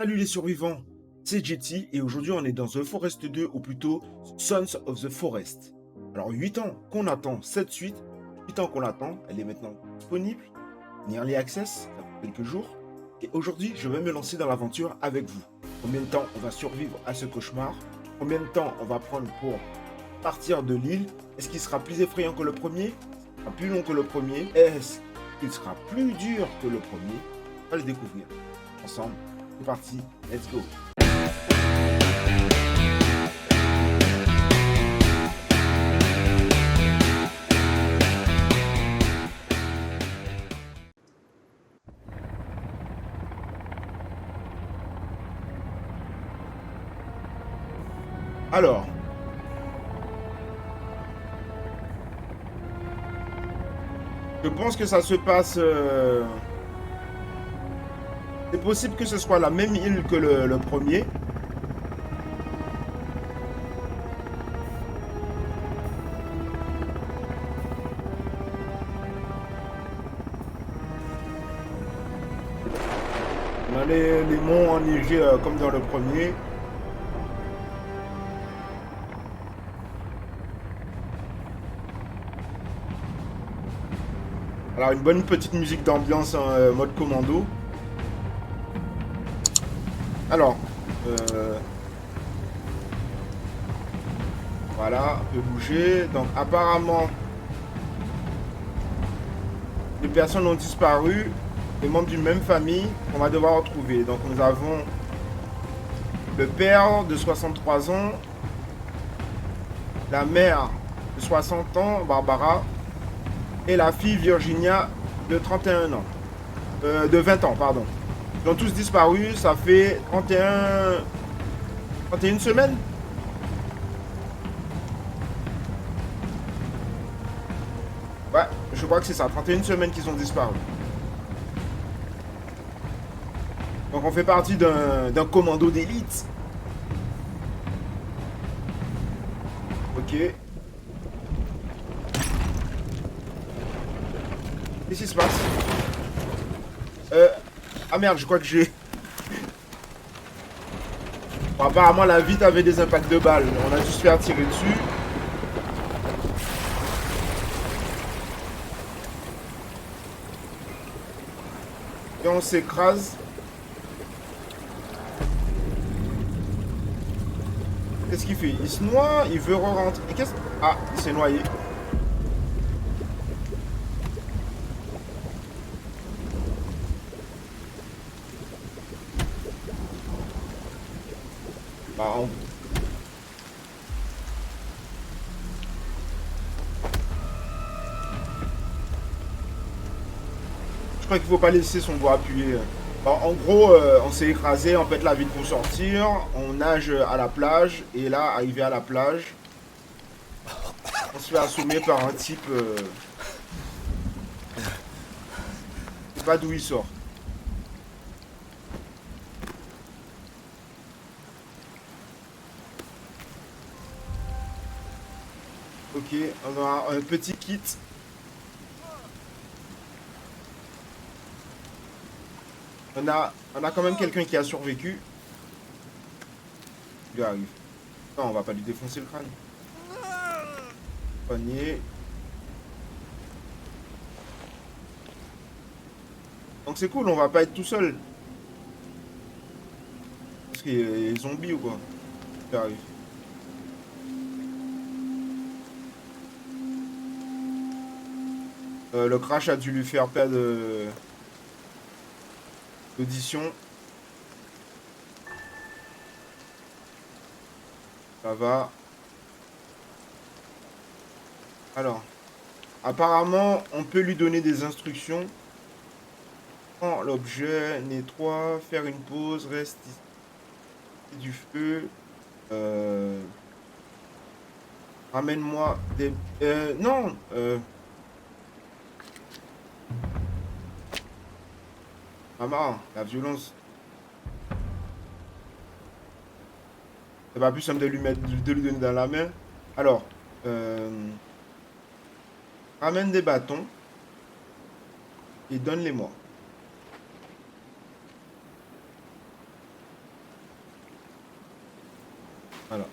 Salut les survivants, c'est Jetty et aujourd'hui on est dans The Forest 2 ou plutôt Sons of the Forest. Alors 8 ans qu'on attend cette suite, 8 ans qu'on l'attend, elle est maintenant disponible, en early access, ça fait quelques jours. Et aujourd'hui je vais me lancer dans l'aventure avec vous. Combien de temps on va survivre à ce cauchemar? Combien de temps on va prendre pour partir de l'île? Est-ce qu'il sera plus effrayant que le premier? Est-ce qu'il sera plus long que le premier? Est-ce qu'il sera plus dur que le premier? On va le découvrir ensemble. C'est parti, let's go. Alors, je pense que ça se passe. C'est possible que ce soit la même île que le premier. On a les monts enneigés comme dans le premier. Alors, une bonne petite musique d'ambiance en mode commando. Alors, euh, voilà, on peut bouger. Donc, apparemment, les personnes ont disparu. Les membres d'une même famille qu'on va devoir retrouver. Donc, nous avons le père de 63 ans, la mère de 60 ans, Barbara, et la fille Virginia de 31 ans. De 20 ans, pardon. Ils ont tous disparu, ça fait 31 semaines. Ouais, je crois que c'est ça, 31 semaines qu'ils ont disparu. Donc on fait partie d'un commando d'élite. Ok. Qu'est-ce qui se passe? Ah merde, je crois que j'ai... Bon, apparemment la vitre avait des impacts de balles. On a dû se faire tirer dessus. Et on s'écrase. Qu'est-ce qu'il fait? Il se noie, il veut re-rentrer. Et qu'est-ce... Ah, il s'est noyé. Bah, je crois qu'il faut pas laisser son doigt appuyé. Bon, en gros, on s'est écrasé, on pète la vitre pour sortir, on nage à la plage, et là, arrivé à la plage, on se fait assommer par un type... je sais pas d'où il sort. Ok, on a un petit kit. On a quand même quelqu'un qui a survécu. Il lui arrive. Non, on va pas lui défoncer le crâne. Panier. Donc c'est cool, on va pas être tout seul. Parce qu'il y a des zombies ou quoi. Il lui arrive. Le crash a dû lui faire perdre l'audition. Ça va. Alors, apparemment, on peut lui donner des instructions. Prends l'objet, nettoie, faire une pause, reste ici du feu. Euh, Ramène-moi des... non Maman, la violence. C'est pas plus simple de lui mettre, de lui donner dans la main. Alors, euh, ramène des bâtons et donne-les-moi. Voilà.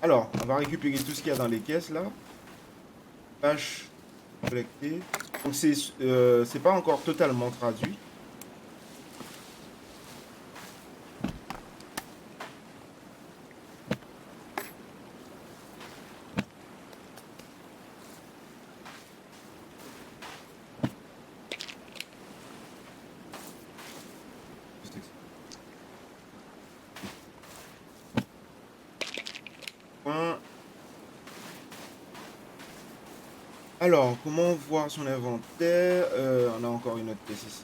Alors, on va récupérer tout ce qu'il y a dans les caisses là. Tâche collectée. Donc c'est pas encore totalement traduit. Point. Alors, comment voir son inventaire? On a encore une autre pièce ici.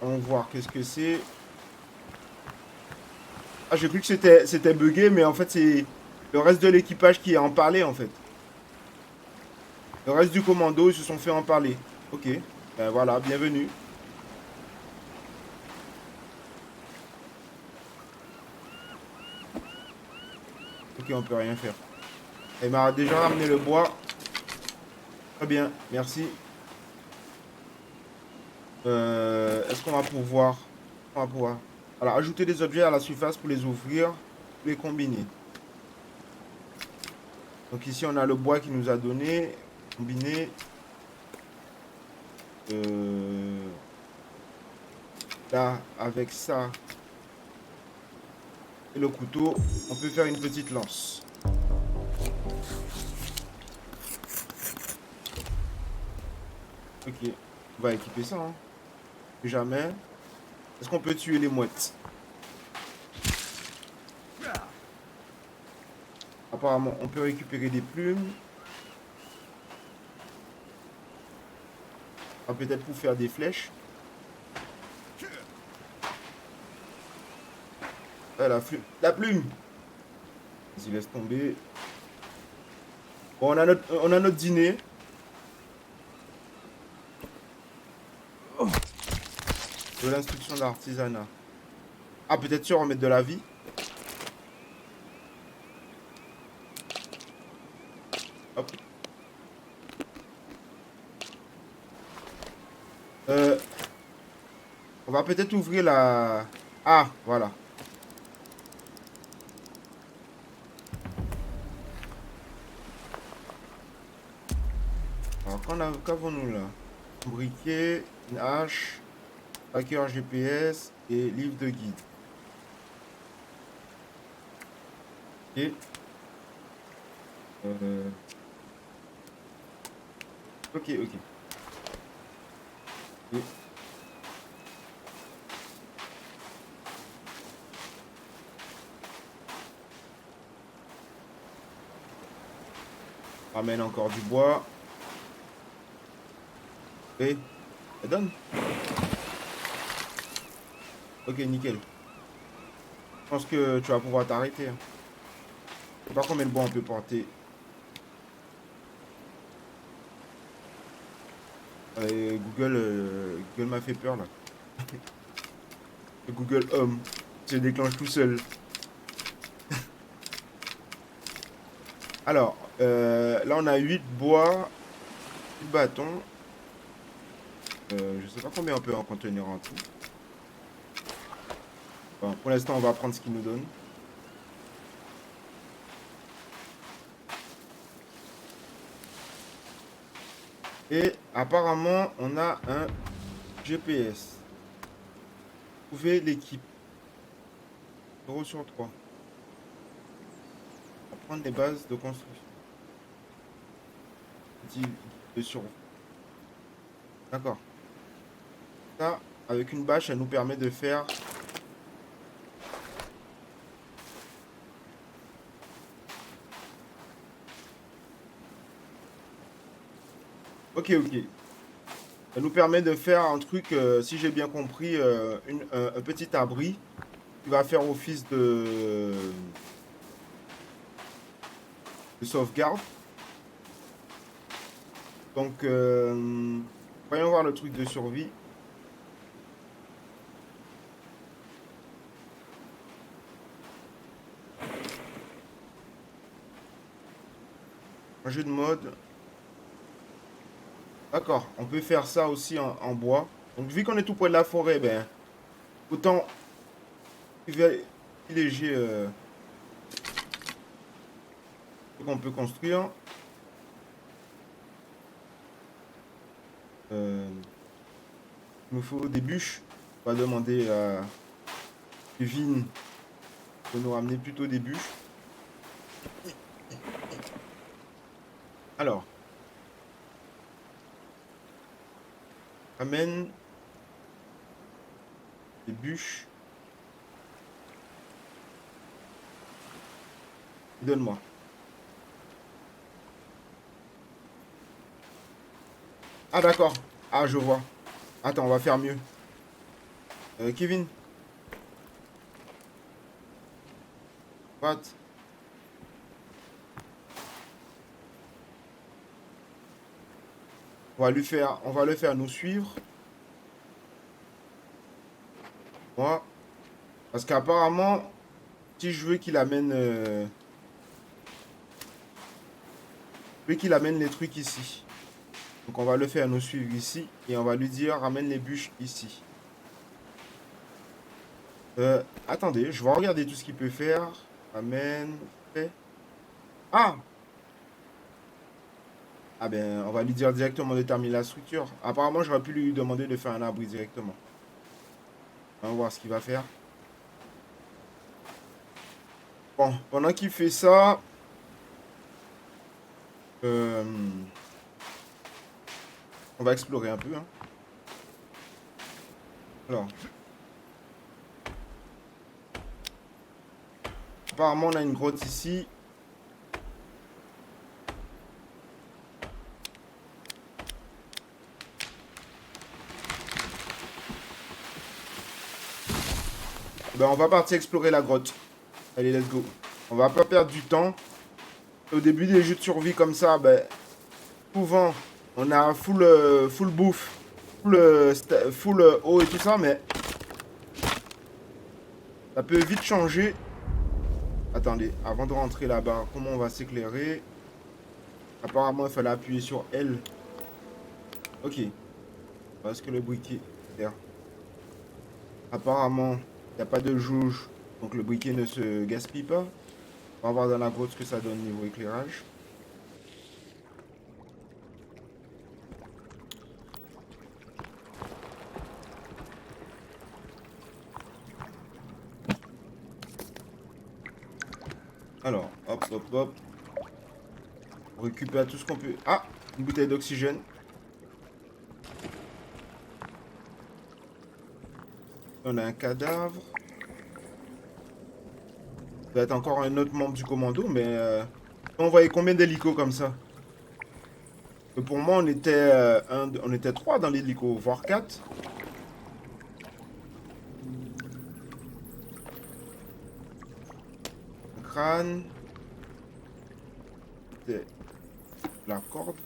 On va voir qu'est-ce que c'est. Ah, j'ai cru que c'était bugué, mais en fait, c'est le reste de l'équipage qui en parlait, en fait. Le reste du commando, ils se sont fait en parler. Ok. Ben voilà, bienvenue. Ok, on peut rien faire. Elle m'a déjà ramené le bois. Très bien, merci. Est-ce qu'on va pouvoir... On va pouvoir... Alors, ajouter des objets à la surface pour les ouvrir, les combiner. Donc ici, on a le bois qui nous a donné. Combiné. Là, avec ça et le couteau, on peut faire une petite lance. Ok, on va équiper ça, hein. Plus jamais. Est-ce qu'on peut tuer les mouettes? Apparemment, on peut récupérer des plumes. Ah, peut-être pour faire des flèches. Ah, la plume. Vas-y, laisse tomber. Bon, on a notre dîner. De l'instruction d'artisanat. Ah, peut-être sur remettre de la vie. Hop. Euh, on va peut-être ouvrir la... Ah, voilà. Alors, qu'avons-nous là? Un briquet, une hache, tracker GPS et livre de guide. Et... Ok, ok. Et... Ramène encore du bois. Et... Ça donne? Ok, nickel. Je pense que tu vas pouvoir t'arrêter, hein. Je sais pas combien de bois on peut porter. Google m'a fait peur là. Le Google Home se déclenche tout seul. Alors, là on a 8 bois, 8 bâtons. Je sais pas combien on peut en contenir en tout. Bon, pour l'instant, on va prendre ce qu'il nous donne. Et apparemment, on a un GPS. Vous pouvez l'équipe. 0 sur 3. On va prendre les bases de construction. De survie. D'accord. Ça, avec une bâche, ça nous permet de faire... Ok, ok. Ça nous permet de faire un truc, si j'ai bien compris, un petit abri qui va faire office de sauvegarde. Donc, voyons voir le truc de survie. Un jeu de mode. D'accord, on peut faire ça aussi en bois. Donc vu qu'on est tout près de la forêt, ben, autant privilégier ce qu'on peut construire. Il nous faut des bûches. On va demander à Kevin de nous ramener plutôt des bûches. Alors, amène des bûches. Donne-moi. Ah d'accord. Ah je vois. Attends, on va faire mieux. Kevin. What? On va le faire nous suivre. Moi. Parce qu'apparemment, si je veux qu'il amène... je veux qu'il amène les trucs ici. Donc on va le faire nous suivre ici. Et on va lui dire, ramène les bûches ici. Attendez, je vais regarder tout ce qu'il peut faire. Amène. Fait. Ah! Ah ben, on va lui dire directement de terminer la structure. Apparemment, j'aurais pu lui demander de faire un abri directement. On va voir ce qu'il va faire. Bon, pendant qu'il fait ça... on va explorer un peu. Hein. Alors. Apparemment, on a une grotte ici. Ben, on va partir explorer la grotte. Allez, let's go. On va pas perdre du temps. Au début des jeux de survie comme ça, ben, souvent, on a full bouffe, full eau et tout ça, mais ça peut vite changer. Attendez, avant de rentrer là-bas, comment on va s'éclairer? Apparemment, il fallait appuyer sur L. Ok. Parce que le briquet... Apparemment, il n'y a pas de jauge, donc le briquet ne se gaspille pas. On va voir dans la grotte ce que ça donne niveau éclairage. Alors, hop, hop, hop. On récupère tout ce qu'on peut... Ah! Une bouteille d'oxygène. On a un cadavre. Ça va être encore un autre membre du commando, mais... on voyait combien d'hélicos comme ça? Pour moi, on était 3 dans l'hélico, voire 4. Crâne. C'était la corde.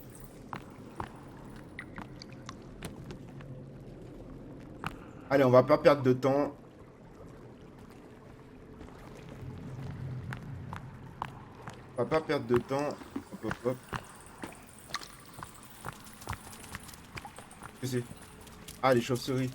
Allez, on va pas perdre de temps. On va pas perdre de temps. Hop, hop, hop. Qu'est-ce que c'est? Ah, les chauves-souris.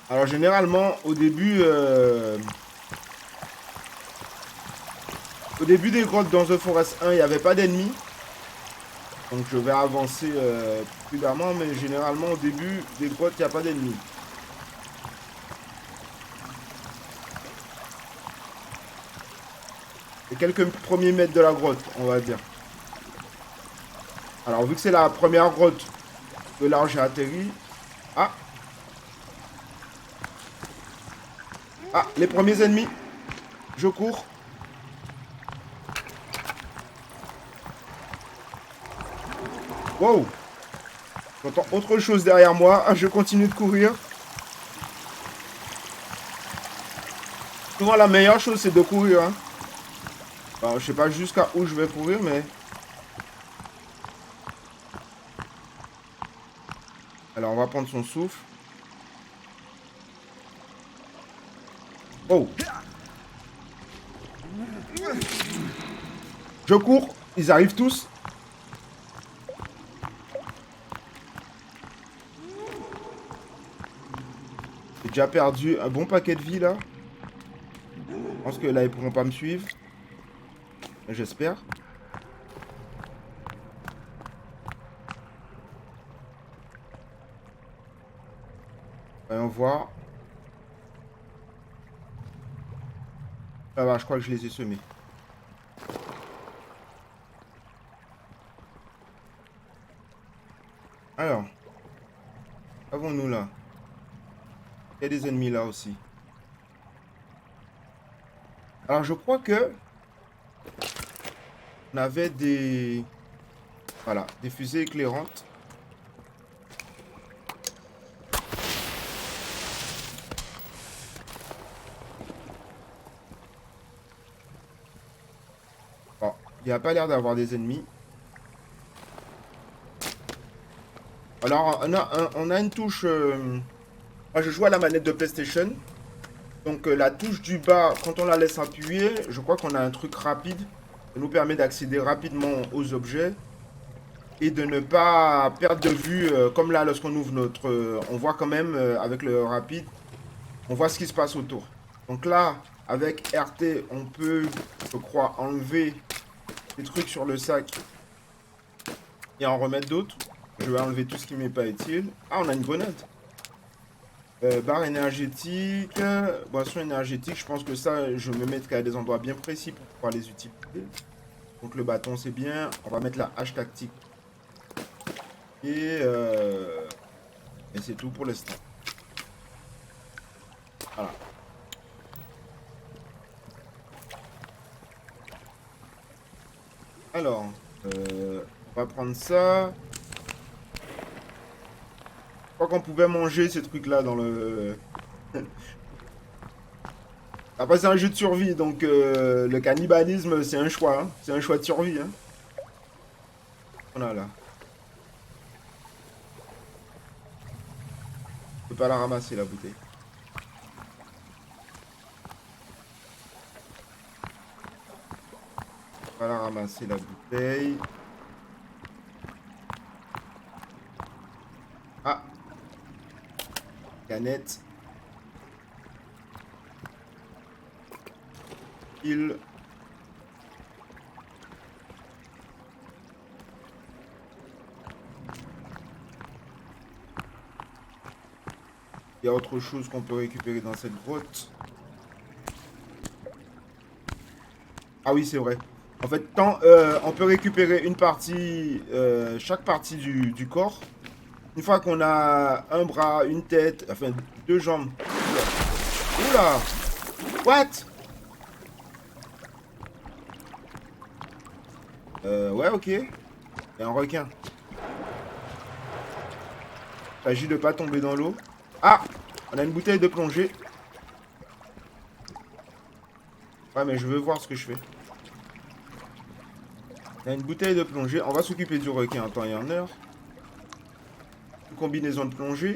Alors, généralement, au début des grottes dans The Forest 1, il n'y avait pas d'ennemis. Donc, je vais avancer prudemment, mais généralement, au début des grottes, il n'y a pas d'ennemis. Et quelques premiers mètres de la grotte, on va dire. Alors, vu que c'est la première grotte que là j'ai atterri. Ah! Ah, les premiers ennemis. Je cours. Wow! J'entends autre chose derrière moi. Ah, je continue de courir. Souvent, la meilleure chose, c'est de courir. Hein. Alors, je sais pas jusqu'à où je vais courir, mais... Alors, on va prendre son souffle. Oh, je cours. Ils arrivent tous. J'ai déjà perdu un bon paquet de vie là. Je pense que là, ils pourront pas me suivre. J'espère. Voyons voir. Ça va, je crois que je les ai semés. Alors, avons-nous là? Il y a des ennemis là aussi. Alors, je crois que on avait des... Voilà, des fusées éclairantes. Bon, il n'y a pas l'air d'avoir des ennemis. Alors, on a une touche... Moi, je joue à la manette de PlayStation. Donc, la touche du bas, quand on la laisse appuyer, je crois qu'on a un truc rapide. Ça nous permet d'accéder rapidement aux objets. Et de ne pas perdre de vue, comme là, lorsqu'on ouvre notre... on voit quand même, avec le rapide, on voit ce qui se passe autour. Donc là, avec RT, on peut, je crois, enlever des trucs sur le sac et en remettre d'autres. Je vais enlever tout ce qui m'est pas utile. Ah, on a une grenade. Barre énergétique, boisson énergétique. Je pense que ça, je me mettrai à des endroits bien précis pour pouvoir les utiliser. Donc le bâton, c'est bien. On va mettre la hache tactique. Et c'est tout pour l'instant. Voilà. Alors, on va prendre ça. Je crois qu'on pouvait manger ces trucs-là dans le... Après, c'est un jeu de survie, donc le cannibalisme, c'est un choix. Hein. C'est un choix de survie. Hein. Voilà, là. Je peux pas la ramasser, la bouteille. Je peux pas la ramasser, la bouteille. Ah, canette. Il... Il y a autre chose qu'on peut récupérer dans cette grotte. Ah oui, c'est vrai. En fait, on peut récupérer une partie, chaque partie du corps. Une fois qu'on a un bras, une tête, enfin 2 jambes. Oula! What? Ouais, ok. Il y a un requin. Il s'agit de pas tomber dans l'eau. Ah! On a une bouteille de plongée. Ouais, mais je veux voir ce que je fais. Il y a une bouteille de plongée. On va s'occuper du requin en temps et en heure. Une combinaison de plongée.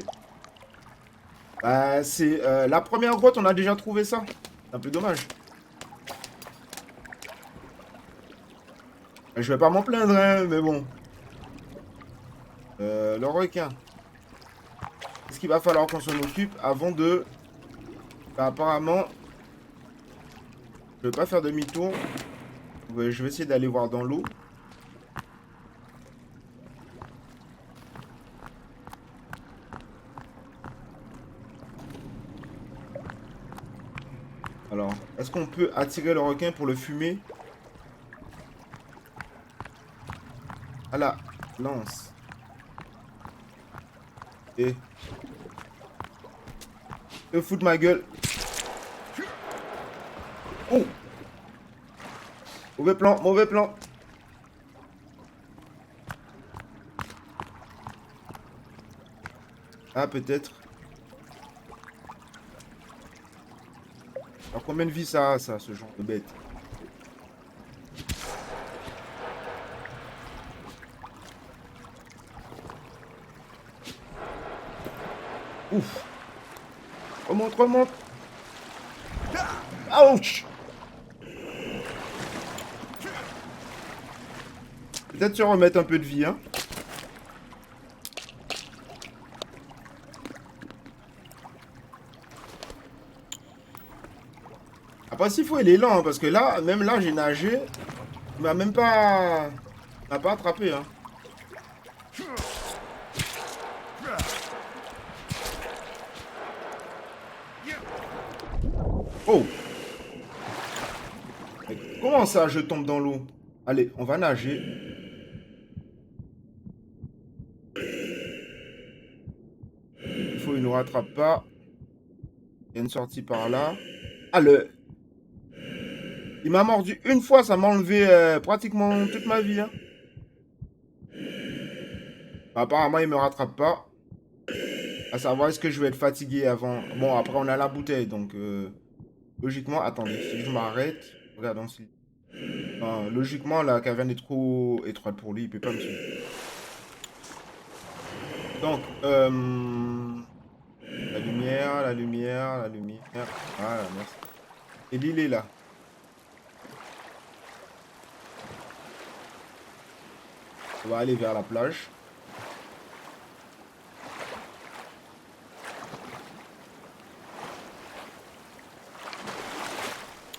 Bah, c'est la première grotte, on a déjà trouvé ça. C'est un peu dommage. Je vais pas m'en plaindre, hein, mais bon. Le requin. Est-ce qu'il va falloir qu'on s'en occupe avant de... Bah, apparemment, je vais pas faire demi-tour. Ouais, je vais essayer d'aller voir dans l'eau. Alors, est-ce qu'on peut attirer le requin pour le fumer? À la lance. Et... te foutre ma gueule. Oh! Mauvais plan, mauvais plan. Ah, peut-être. Alors, combien de vie ça a, ça, ce genre de bête? Ouf! Remonte, remonte! Ouch! Peut-être se remettre un peu de vie, hein. Après, s'il faut, il est lent, hein, parce que là, même là, j'ai nagé. Il m'a même pas... Il m'a pas attrapé, hein. Oh! Mais comment ça, je tombe dans l'eau? Allez, on va nager. Il faut, il nous rattrape pas. Il y a une sortie par là. Ah, il m'a mordu une fois, ça m'a enlevé pratiquement toute ma vie, hein. Bah, apparemment, il me rattrape pas. À savoir, est-ce que je vais être fatigué avant... Bon, après, on a la bouteille, donc... logiquement, attendez, si je m'arrête... Regardons si... Enfin, logiquement, la caverne est trop étroite pour lui, il peut pas me suivre. Donc, la lumière, la lumière, la lumière... Voilà, merci. Et l'île est là. On va aller vers la plage.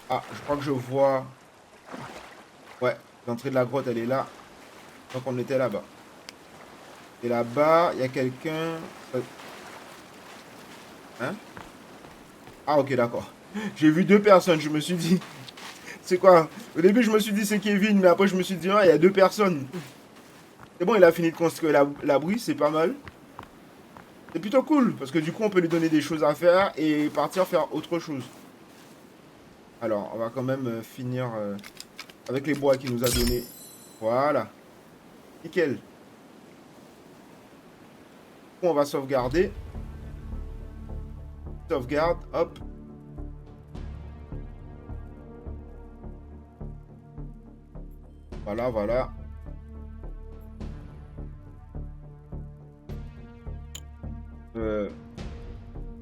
Ah, je crois que je vois... Ouais, l'entrée de la grotte, elle est là. Donc, on était là-bas. Et là-bas, il y a quelqu'un... Hein? Ah, ok, d'accord. J'ai vu deux personnes, je me suis dit... C'est quoi? Au début, je me suis dit c'est Kevin, mais après, je me suis dit, ah, il y a deux personnes. C'est bon, il a fini de construire l'abri, c'est pas mal. C'est plutôt cool, parce que du coup, on peut lui donner des choses à faire et partir faire autre chose. Alors, on va quand même finir avec les bois qu'il nous a donné. Voilà. Nickel. On va sauvegarder. Sauvegarde, hop. Voilà, voilà.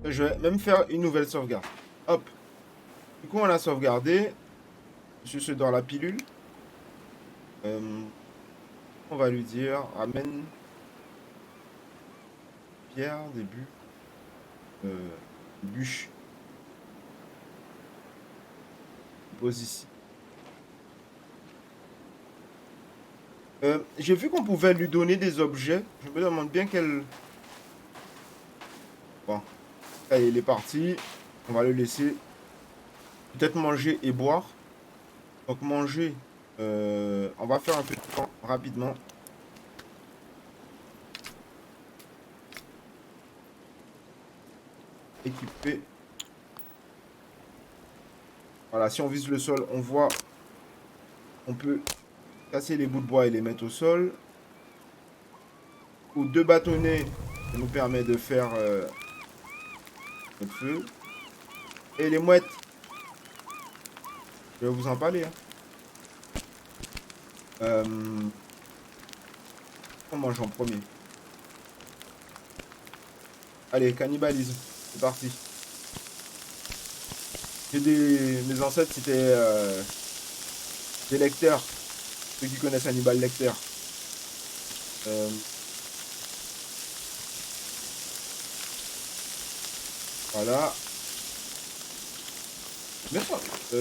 Je vais même faire une nouvelle sauvegarde. Hop. Du coup, on a sauvegardé. Monsieur se dort la pilule. On va lui dire, ramène pierre, début. Bûche. Pose ici. J'ai vu qu'on pouvait lui donner des objets. Je me demande bien quel... Bon. Allez, il est parti. On va le laisser. Peut-être manger et boire. Donc manger. On va faire un peu de temps rapidement. Équipé. Voilà, si on vise le sol, on voit. On peut casser les bouts de bois et les mettre au sol. Ou deux bâtonnets, ça nous permet de faire notre feu. Et les mouettes, je vais vous en parler. Hein. On mange en premier. Allez, cannibalisme, c'est parti. Mes ancêtres, c'était des lecteurs. Ceux qui connaissent Hannibal Lecter. Voilà. Merde,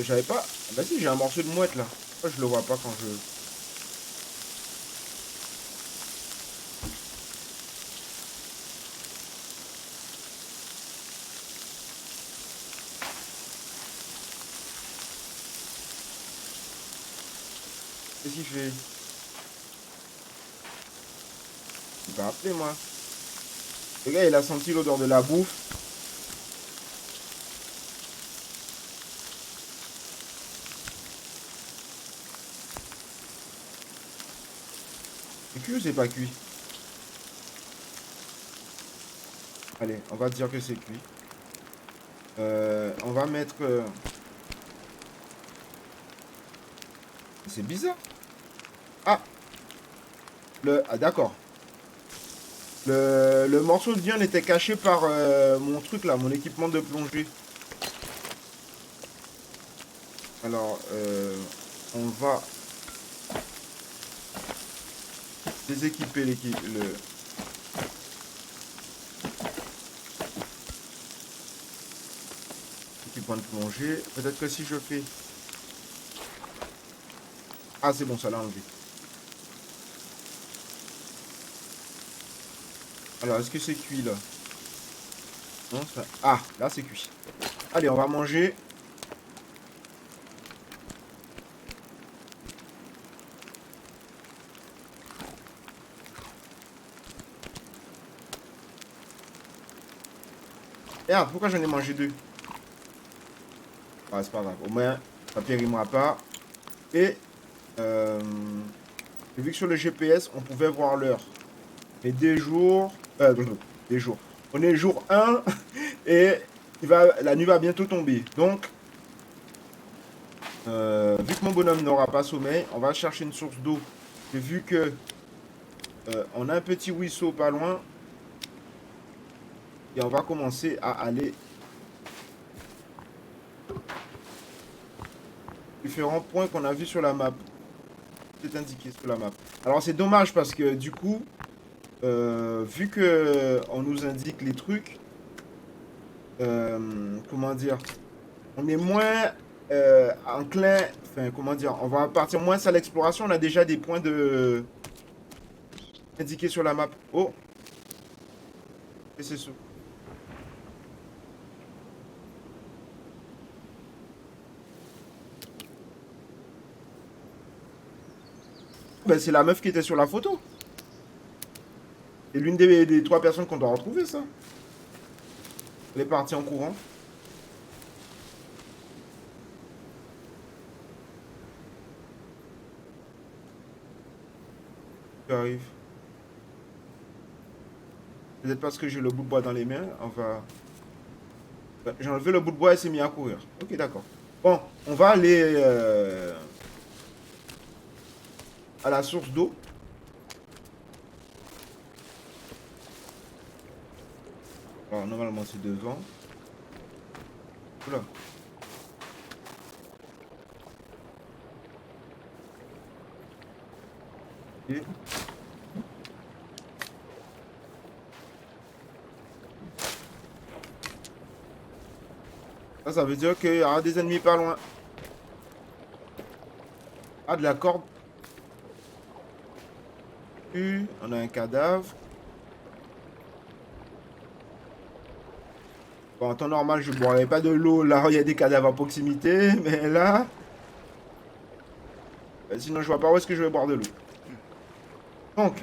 j'avais pas... Bah si, j'ai un morceau de mouette là. Pourquoi je le vois pas quand je... Qu'est-ce qu'il fait? Il m'a appelé moi. Le gars, il a senti l'odeur de la bouffe. C'est cuit ou c'est pas cuit? Allez, on va dire que c'est cuit. On va mettre... C'est bizarre. Ah, ah d'accord. Le morceau de viande était caché par mon truc là, mon équipement de plongée. Alors, on va déséquiper l'équipement de plongée. Peut-être que si je fais... Ah, c'est bon, ça l'a enlevé. Alors, est-ce que c'est cuit, là? Non, ça... Ah, là, c'est cuit. Allez, on va manger. Merde, pourquoi j'en ai mangé deux? Ah, c'est pas grave. Au moins, ça périmera pas. Et, j'ai vu que sur le GPS, on pouvait voir l'heure. Et des jours... des jours. On est jour 1 et la nuit va bientôt tomber. Donc, vu que mon bonhomme n'aura pas sommeil, on va chercher une source d'eau. Et vu que on a un petit ruisseau pas loin, et on va commencer à aller différents points qu'on a vus sur la map. C'est indiqué sur la map. Alors c'est dommage parce que du coup, vu que on nous indique les trucs, comment dire, on est moins enclin, enfin comment dire, on va partir moins à l'exploration. On a déjà des points de indiqués sur la map. Oh, et c'est ça. Ben, c'est la meuf qui était sur la photo. C'est l'une des trois personnes qu'on doit retrouver, ça. Elle est partie en courant. Ça arrive. Peut-être parce que j'ai le bout de bois dans les mains. On va... Ben, j'ai enlevé le bout de bois et s'est mis à courir. Ok, d'accord. Bon, on va aller à la source d'eau. Alors, normalement, c'est devant. Oula. Et... ça veut dire qu'il y aura des ennemis pas loin. Ah, de la corde. On a un cadavre. Bon, en temps normal, je ne boirais pas de l'eau là où il y a des cadavres à proximité. Mais là... sinon, je vois pas où est-ce que je vais boire de l'eau. Donc,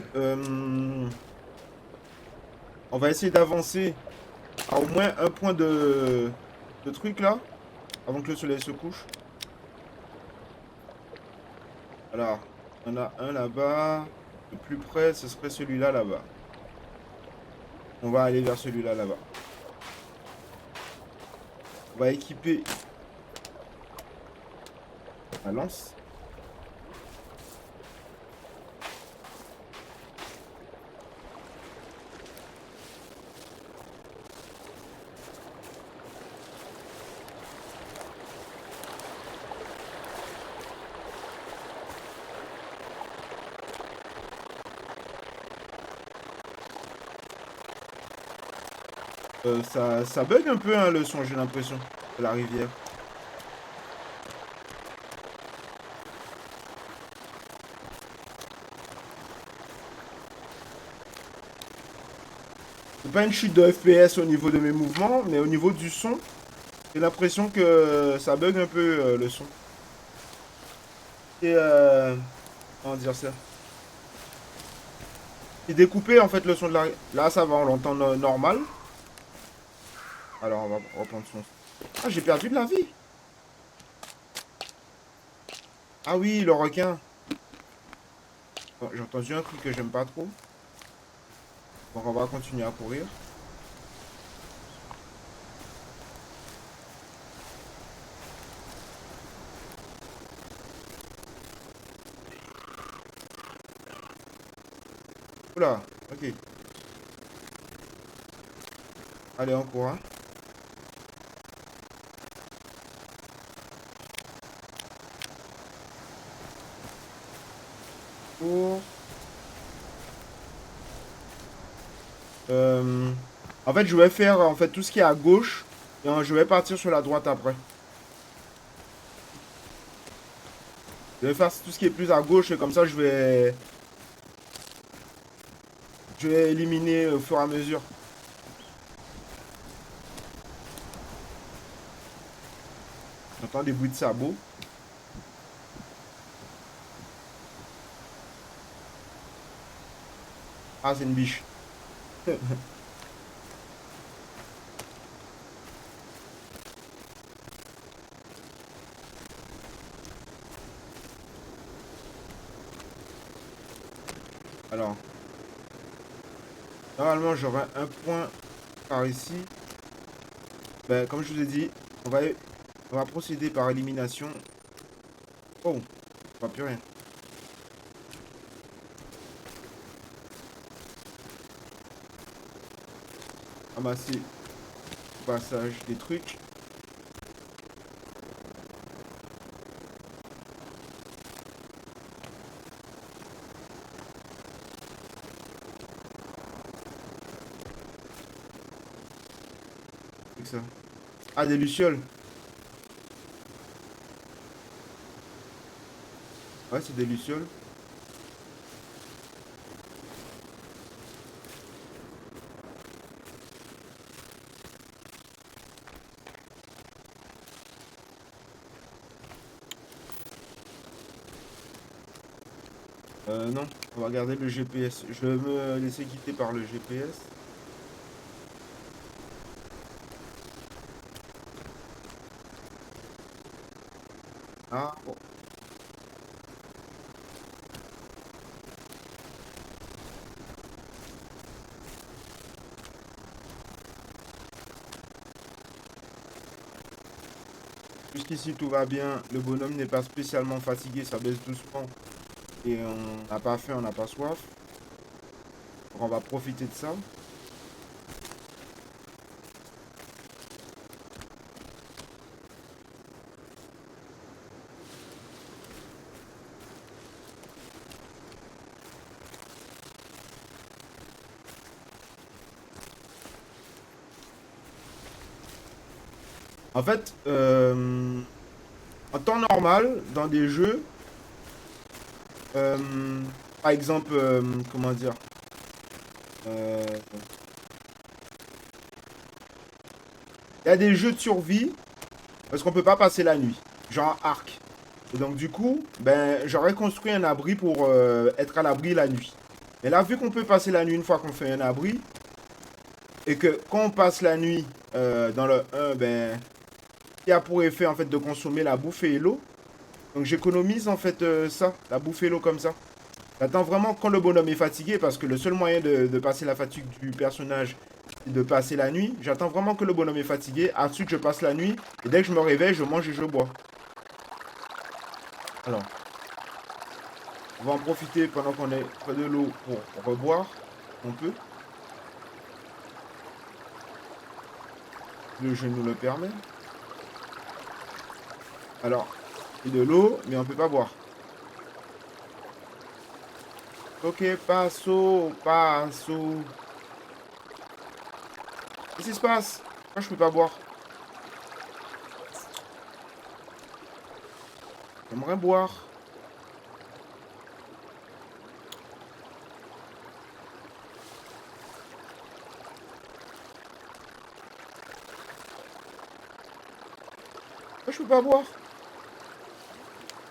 on va essayer d'avancer à au moins un point de truc là, avant que le soleil se couche. Alors, on a un là-bas. Le plus près, ce serait celui-là là-bas. On va aller vers celui-là là-bas. On va équiper la lance. Ça bug un peu hein, le son, j'ai l'impression, de la rivière. C'est pas une chute de FPS au niveau de mes mouvements, mais au niveau du son, j'ai l'impression que ça bug un peu le son. Et comment dire ça? C'est découpé en fait le son de la... Là ça va, on l'entend normal. Alors on va reprendre son... Ah, j'ai perdu de la vie. Ah oui, le requin. Bon, j'ai entendu un truc que j'aime pas trop. Donc on va continuer à courir. Oula, ok. Allez, on court. Hein. En fait, je vais faire en fait tout ce qui est à gauche. Et je vais partir sur la droite après. Je vais faire tout ce qui est plus à gauche. Et comme ça, je vais éliminer au fur et à mesure. J'entends des bruits de sabots. Ah, c'est une biche. Alors, normalement, j'aurai un point par ici. Ben, comme je vous ai dit, on va procéder par élimination. Oh, pas plus rien. Ramasser au passage des trucs. C'est que ça. Ah, des lucioles. Ouais, c'est des lucioles. Non, on va garder le GPS. Je vais me laisser guider par le GPS. Ah, bon. Jusqu'ici tout va bien. Le bonhomme n'est pas spécialement fatigué, ça baisse doucement. Et on n'a pas faim, on n'a pas soif. Donc on va profiter de ça. En fait, en temps normal, dans des jeux, euh, par exemple, comment dire, euh, il y a des jeux de survie parce qu'on peut pas passer la nuit, genre Ark. Et donc du coup, ben j'aurais construit un abri pour être à l'abri la nuit. Mais là, vu qu'on peut passer la nuit une fois qu'on fait un abri, et que quand on passe la nuit dans le 1, ben il y a pour effet en fait de consommer la bouffe et l'eau. Donc j'économise en fait ça, la bouffe et l'eau comme ça. J'attends vraiment quand le bonhomme est fatigué parce que le seul moyen de passer la fatigue du personnage, c'est de passer la nuit. J'attends vraiment que le bonhomme est fatigué. Ensuite, je passe la nuit et dès que je me réveille, je mange et je bois. Alors, on va en profiter pendant qu'on est près de l'eau pour reboire. On peut. Le jeu nous le permet. Alors, il y a de l'eau, mais on peut pas boire. Ok, passo, passo. Qu'est-ce qui se passe? Pourquoi je peux pas boire? J'aimerais boire. Pourquoi je peux pas boire?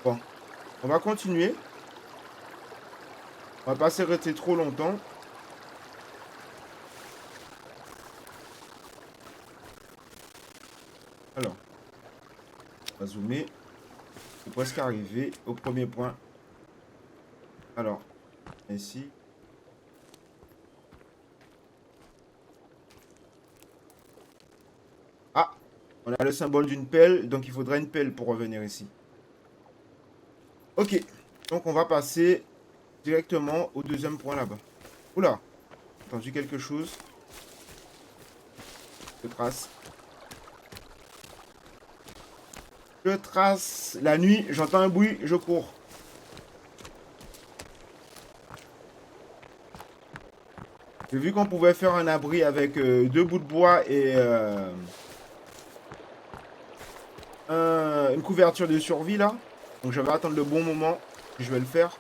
Bon, on va continuer. On va pas s'arrêter trop longtemps. Alors, on va zoomer. C'est presque arrivé au premier point. Alors, ici. Ah, on a le symbole d'une pelle, donc il faudrait une pelle pour revenir ici. Ok, donc on va passer directement au deuxième point là-bas. Oula, j'ai entendu quelque chose. Je trace. Je trace. La nuit, j'entends un bruit, je cours. J'ai vu qu'on pouvait faire un abri avec 2 bouts de bois et une couverture de survie là. Donc je vais attendre le bon moment. Je vais le faire.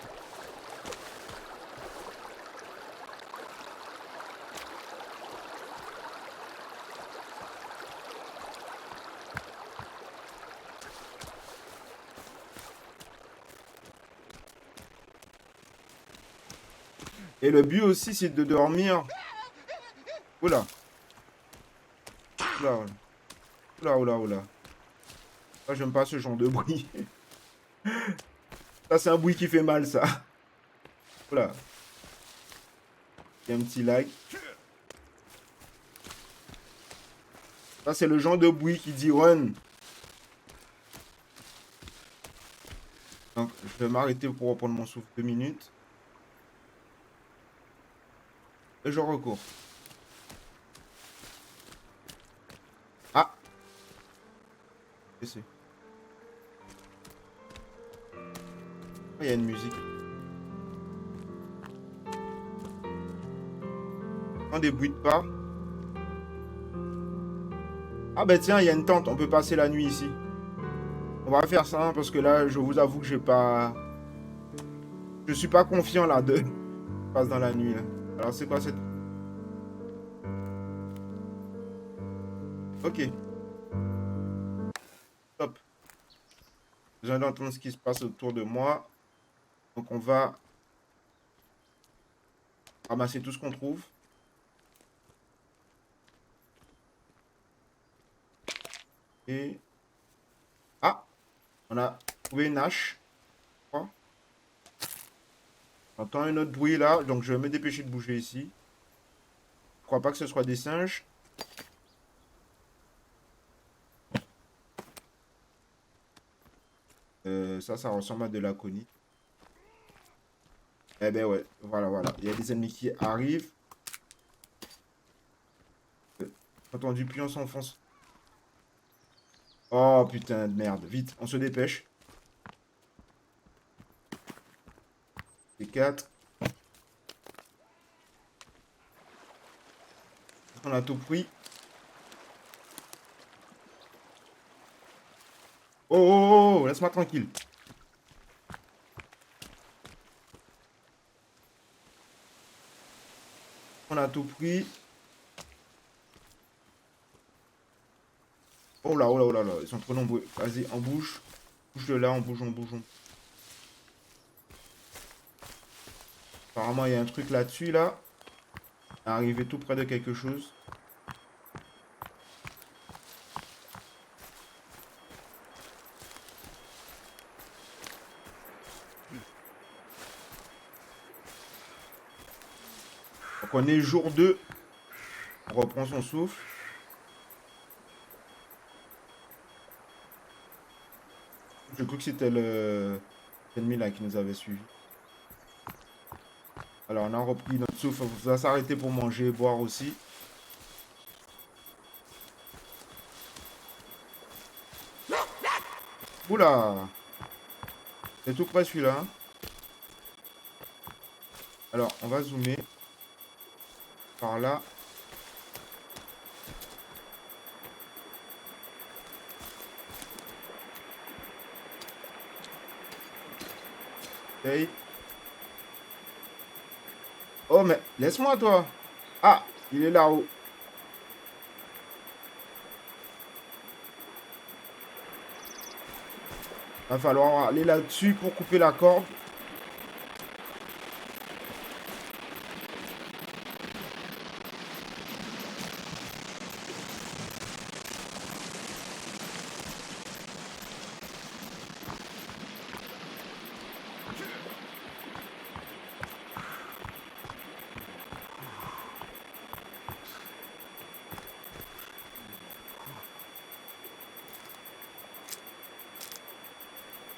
Et le but aussi, c'est de dormir. Oula. Oula. Oula, oula, oula. Ça, j'aime pas ce genre de bruit. Ça, c'est un bruit qui fait mal, ça. Oula. Il y a un petit lag. Ça, c'est le genre de bruit qui dit run. Donc, je vais m'arrêter pour reprendre mon souffle 2 minutes. Et je recours. Ah. Je sais. Il y a une musique. On des bruits de pas. Ah ben tiens, il y a une tente. On peut passer la nuit ici. On va faire ça hein, parce que là, je vous avoue que j'ai pas... Je suis pas confiant là de... Je passe dans la nuit là. Alors c'est quoi cette... Ok. Top. Je viens d'entendre ce qui se passe autour de moi. Donc on va ramasser tout ce qu'on trouve. Et... Ah! On a trouvé une hache. J'entends un autre bruit là, donc je vais me dépêcher de bouger ici. Je crois pas que ce soit des singes. Ça ressemble à de l'aconite. Eh ben ouais, voilà, voilà. Il y a des ennemis qui arrivent. J'ai entendu, puis on s'enfonce. Oh putain de merde. Vite, on se dépêche. C'est 4. On a tout pris. Oh, oh, oh, laisse-moi tranquille. On a tout pris. Oh là, oh là, oh là, là. Ils sont trop nombreux. Vas-y, on bouge. Bouge de là, on bouge, on bouge. Apparemment, il y a un truc là-dessus, là. Arrivé tout près de quelque chose. Donc on est jour 2. On reprend son souffle. Je crois que c'était l'ennemi là qui nous avait suivi. Alors on a repris notre souffle. On va s'arrêter pour manger et boire aussi. Oula! C'est tout près celui-là. Hein. Alors on va zoomer. Par là. Okay. Oh mais laisse-moi toi. Ah, il est là-haut. Va falloir aller là-dessus pour couper la corde.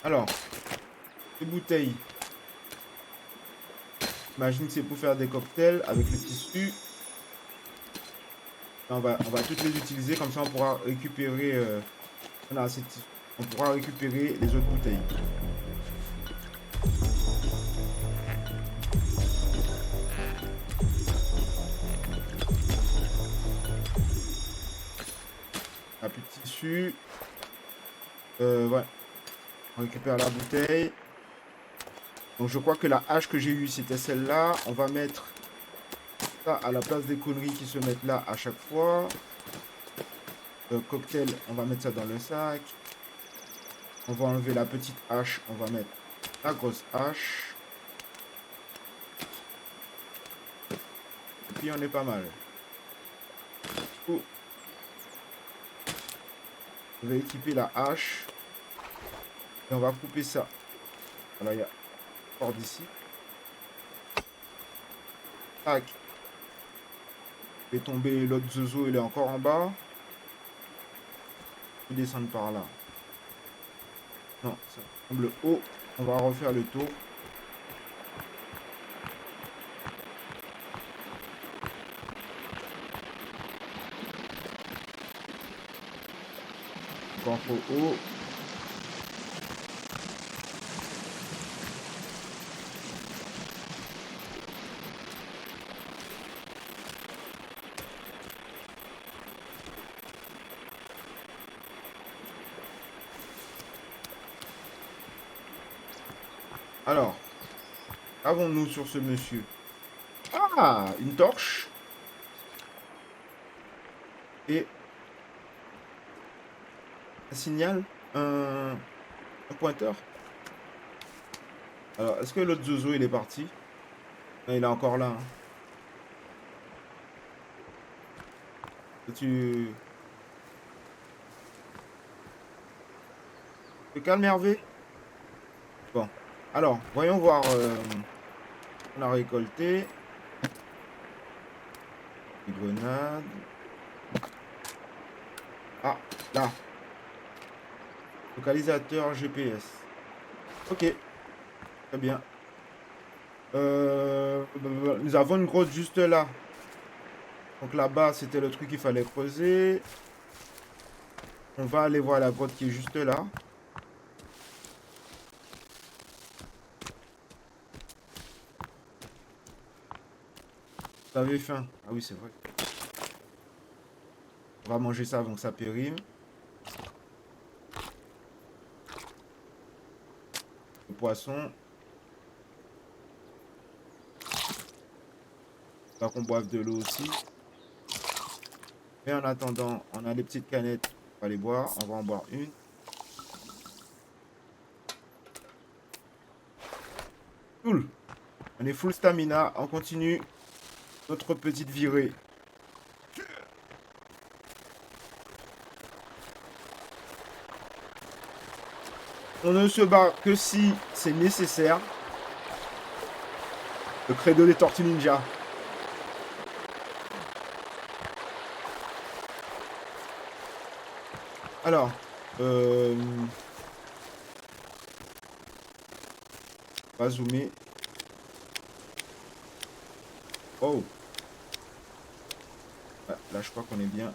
Alors, ces bouteilles. Imagine que c'est pour faire des cocktails avec le tissu. On va toutes les utiliser, comme ça on pourra récupérer. On a assez de tissu. On pourra récupérer les autres bouteilles. a plus de tissu. Ouais. On récupère la bouteille. Donc je crois que la hache que j'ai eue, c'était celle-là. On va mettre ça à la place des conneries qui se mettent là à chaque fois. Cocktail, on va mettre ça dans le sac. On va enlever la petite hache. On va mettre la grosse hache. Et puis on est pas mal. Oh. Je vais équiper la hache. Et on va couper ça. Voilà, il y a hors d'ici. Tac. Je vais tomber l'autre zozo, il est encore en bas. Je vais descendre par là. Non, ça semble haut. On va refaire le tour. Encore trop haut. Alors, qu'avons-nous sur ce monsieur? Ah, une torche. Et un signal, un pointeur. Alors, est-ce que l'autre zozo, il est parti? Non, il est encore là. Hein. Tu te calmes, Hervé? Bon. Alors, voyons voir. On a récolté. Des grenades. Ah, là. Localisateur GPS. Ok. Très bien. Nous avons une grotte juste là. Donc là-bas, c'était le truc qu'il fallait creuser. On va aller voir la grotte qui est juste là. Vous avez faim? Ah oui, c'est vrai. On va manger ça avant que ça périme. Le poisson. Faut qu'on boive de l'eau aussi. Mais en attendant, on a les petites canettes. On va les boire. On va en boire une. Cool. On est full stamina. On continue notre petite virée. On ne se bat que si c'est nécessaire. Le credo des Tortues Ninja. Alors, on va zoomer. Oh. Ah, là, je crois qu'on est bien.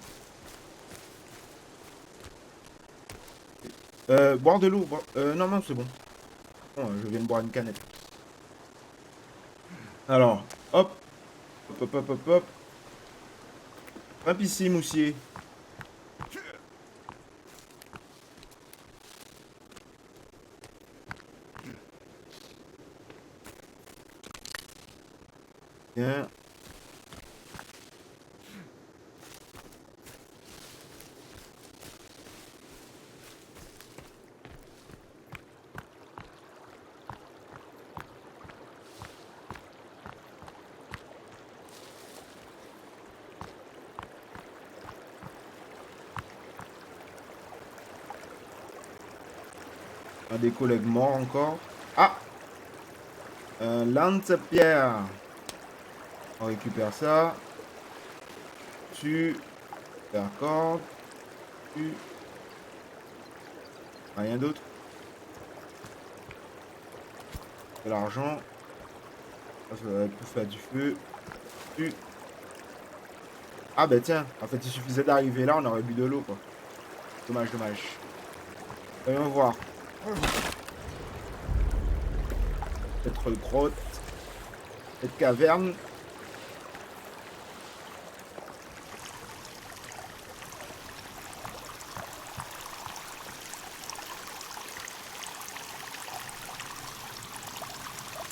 Boire de l'eau. Non, non, c'est bon. Bon, je viens de boire une canette. Alors, hop. Hop, hop, hop, hop, hop. Hop ici, moussier. Bien. On a des collègues morts encore. Ah! Un lance-pierre. On récupère ça. Tu. D'accord. Tu. Rien d'autre. De l'argent. Ça va tout faire du feu. Tu. Ah ben tiens, en fait il suffisait d'arriver là, on aurait bu de l'eau quoi. Dommage, dommage. Voyons voir. Cette grotte. Cette caverne.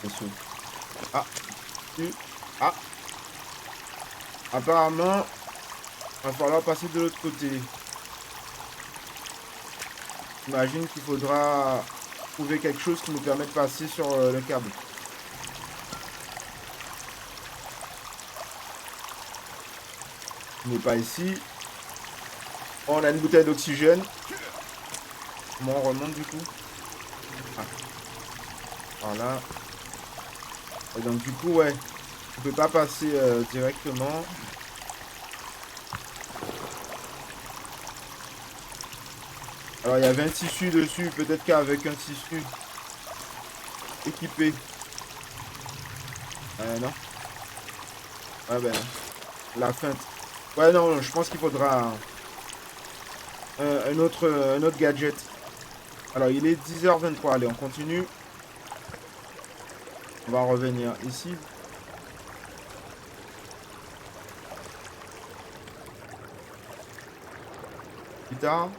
Vaisseau. Ah, tu- ah, apparemment, va falloir passer de l'autre côté. J'imagine qu'il faudra trouver quelque chose qui nous permet de passer sur le câble. Il n'est pas ici. Bon, on a une bouteille d'oxygène. Comment on remonte du coup? Ah, voilà. Et donc du coup, ouais, on peut pas passer directement. Alors il y avait un tissu dessus, peut-être qu'avec un tissu équipé. Non. Ah ben non. La feinte. Ouais non, je pense qu'il faudra un autre gadget. Alors il est 10h23, allez on continue. On va revenir ici. Plus tard.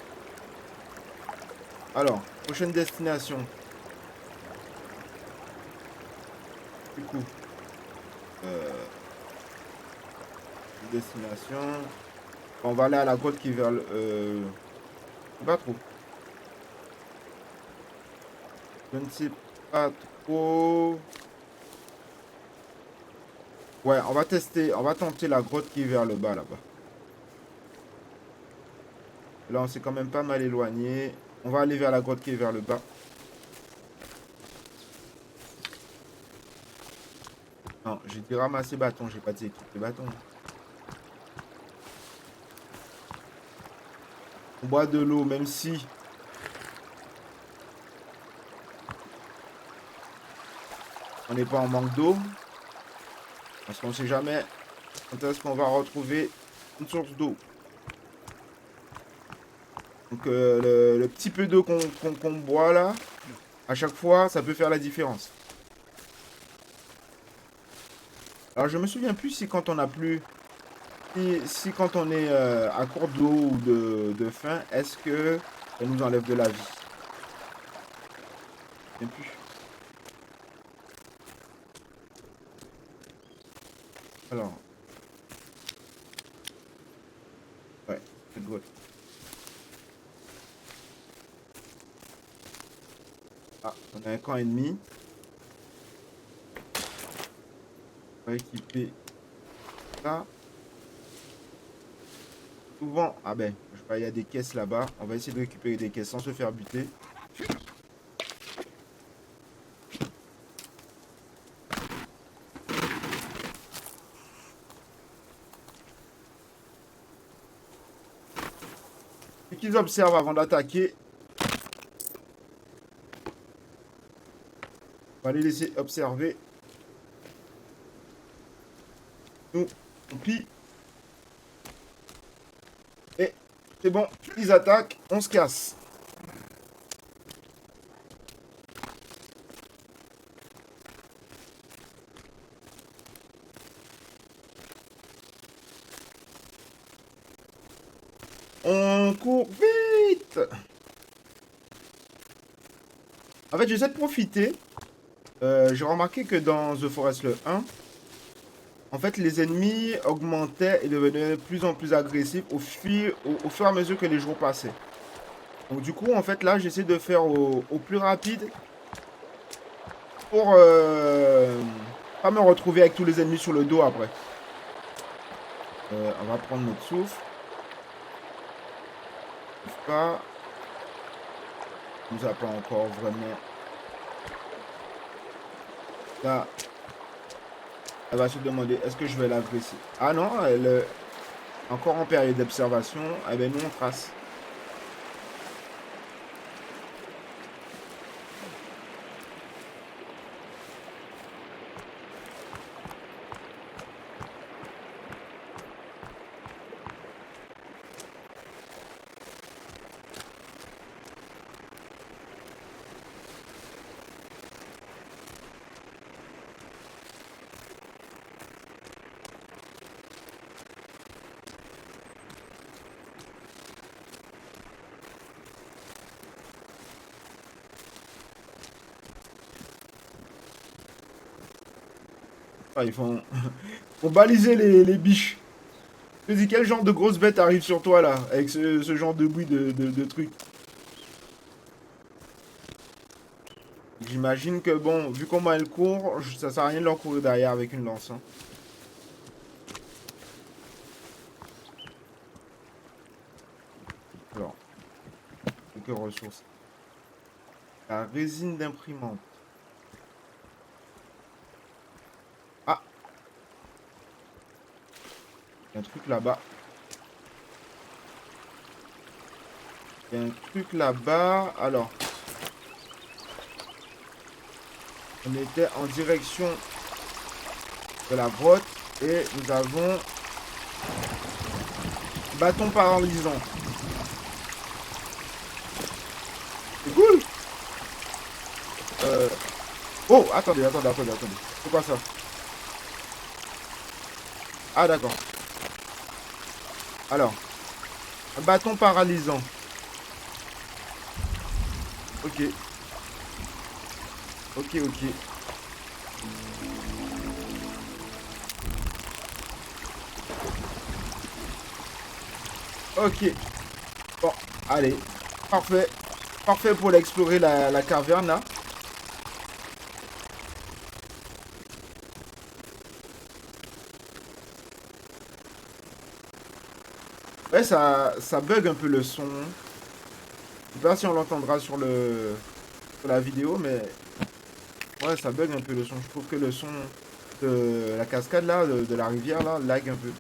Alors, prochaine destination. Du coup, euh, destination. On va aller à la grotte qui est vers le... je sais pas trop. Je ne sais pas trop. Ouais, on va tester, on va tenter la grotte qui est vers le bas là-bas. Là, on s'est quand même pas mal éloigné. On va aller vers la grotte qui est vers le bas. Non, j'ai dit ramasser bâton, j'ai pas dit équiper bâton. On boit de l'eau, même si on n'est pas en manque d'eau. Parce qu'on sait jamais quand est-ce qu'on va retrouver une source d'eau. Donc le petit peu d'eau qu'on boit là, à chaque fois, ça peut faire la différence. Alors je me souviens plus si quand on a plus... Si quand on est à court d'eau ou de faim, est-ce que ça nous enlève de la vie? Je ne sais plus. Alors, ouais, c'est good. Ah, on a un camp ennemi. On va équiper ça. Souvent, ah ben, je vois, il y a des caisses là-bas. On va essayer de récupérer des caisses sans se faire buter. Et qu'ils observent avant d'attaquer. On va les laisser observer. Nous, on pille. Et c'est bon, ils attaquent, on se casse. On court vite. En fait, j'essaie de profiter. J'ai remarqué que dans The Forest le 1, en fait, les ennemis augmentaient et devenaient de plus en plus agressifs au fur et à mesure que les jours passaient. Donc du coup, en fait, là, j'essaie de faire au plus rapide pour pas me retrouver avec tous les ennemis sur le dos après. On va prendre notre souffle. Pas. Il nous a pas encore vraiment. Là, elle va se demander est-ce que je vais l'agresser. Ah non, elle est encore en période d'observation. Eh bien, nous, on trace. Ah, faut baliser les biches. Je me dis, quel genre de grosse bête arrive sur toi, là, avec ce genre de bruit de truc. J'imagine que, bon, vu comment elle court, ça sert à rien de leur courir derrière avec une lance. Hein. Alors, quelques ressources. La résine d'imprimante. Ah, il y a un truc là-bas. Il y a un truc là-bas. Alors, on était en direction de la grotte et nous avons bâton paralysant. C'est cool. Oh, attendez. C'est quoi ça? Ah, d'accord. Alors, un bâton paralysant. Ok. Ok. Ok. Bon, allez. Parfait. Parfait pour explorer la caverne, là. Ouais, ça bug un peu le son. Je sais pas si on l'entendra sur la vidéo, mais ouais, ça bug un peu le son. Je trouve que le son de la cascade là, de la rivière là, lag un peu.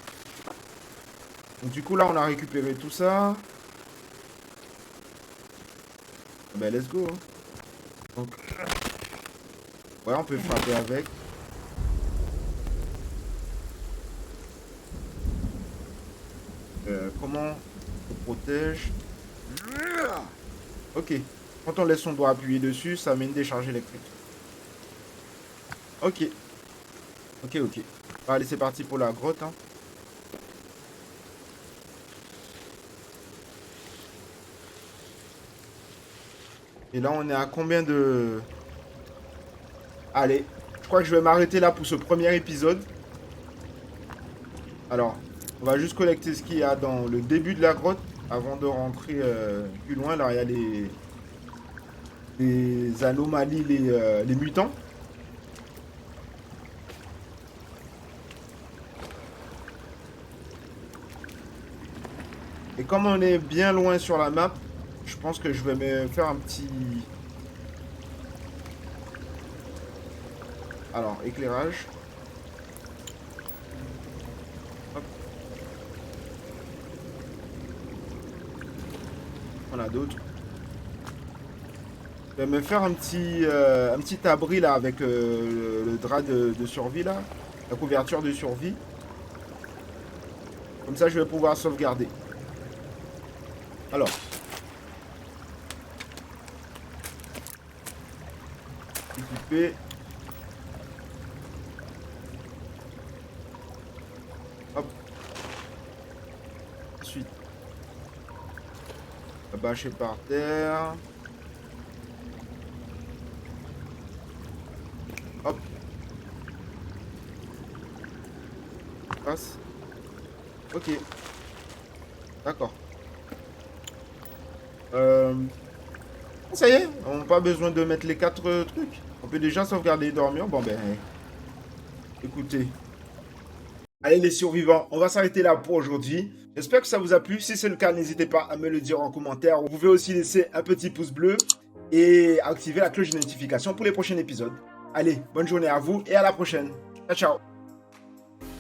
Donc du coup là, on a récupéré tout ça. Ben let's go. Hein. Donc ouais, on peut frapper avec. Comment on protège? Ok. Quand on laisse son doigt appuyé dessus, ça met une décharge électrique. Ok. Allez, c'est parti pour la grotte. Hein. Et là, on est à combien de... Allez, je crois que je vais m'arrêter là pour ce premier épisode. Alors, on va juste collecter ce qu'il y a dans le début de la grotte avant de rentrer plus loin. Là, il y a les anomalies, les mutants. Et comme on est bien loin sur la map, je pense que je vais me faire un petit... Alors, éclairage. Hop. On a d'autres. Je vais me faire un petit abri là avec le drap de survie là. La couverture de survie. Comme ça, je vais pouvoir sauvegarder. Alors. Équiper. Hop. Ensuite. Bâcher par terre. Hop. Passe. Ok. D'accord. Ça y est, on n'a pas besoin de mettre les 4 trucs. On peut déjà sauvegarder et dormir. Bon ben, écoutez. Allez les survivants, on va s'arrêter là pour aujourd'hui. J'espère que ça vous a plu. Si c'est le cas, n'hésitez pas à me le dire en commentaire. Vous pouvez aussi laisser un petit pouce bleu et activer la cloche de notification pour les prochains épisodes. Allez, bonne journée à vous et à la prochaine. Ciao, ciao.